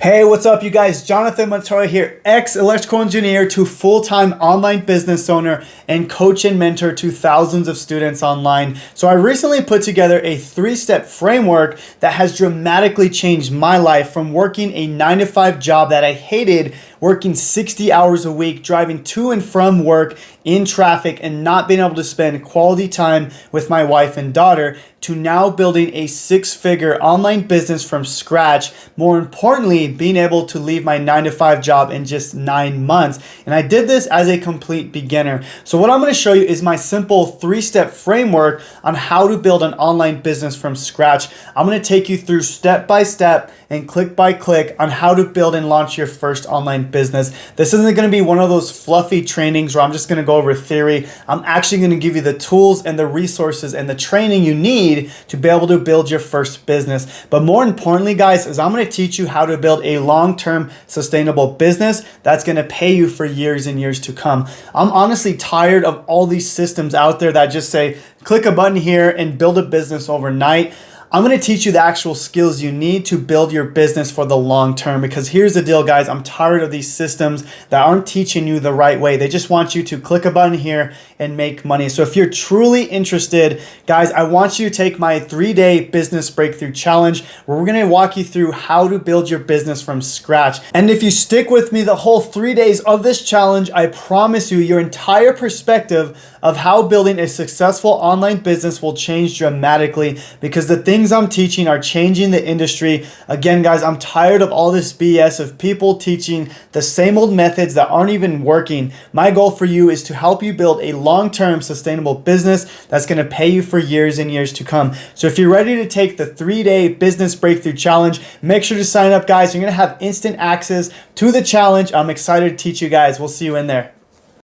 Hey, what's up, you guys? Jonathan Montoya here, ex-electrical engineer to full-time online business owner and coach and mentor to thousands of students online. So I recently put together a 3-step framework that has dramatically changed my life from working a 9-to-5 job that I hated, working 60 hours a week, driving to and from work in traffic and not being able to spend quality time with my wife and daughter, to now building a 6-figure online business from scratch. More importantly, being able to leave my 9-to-5 job in just 9 months. And I did this as a complete beginner. So what I'm going to show you is my simple 3-step framework on how to build an online business from scratch. I'm going to take you through step by step and click by click on how to build and launch your first online business. This isn't going to be one of those fluffy trainings where I'm just going to go over theory. I'm actually going to give you the tools and the resources and the training you need to be able to build your first business. But more importantly, guys, is I'm going to teach you how to build a long-term sustainable business that's going to pay you for years and years to come. I'm honestly tired of all these systems out there that just say, click a button here and build a business overnight. I'm going to teach you the actual skills you need to build your business for the long term, because here's the deal, guys. I'm tired of these systems that aren't teaching you the right way. They just want you to click a button here and make money. So if you're truly interested, guys, I want you to take my 3-day business breakthrough challenge, where we're going to walk you through how to build your business from scratch. And if you stick with me the whole 3 days of this challenge, I promise you your entire perspective of how building a successful online business will change dramatically, because the things I'm teaching are changing the industry. Again, guys, I'm tired of all this BS of people teaching the same old methods that aren't even working. My goal for you is to help you build a long-term sustainable business that's going to pay you for years and years to come. So if you're ready to take the 3-day business breakthrough challenge, make sure to sign up, guys. You're going to have instant access to the challenge. I'm excited to teach you guys. We'll see you in there.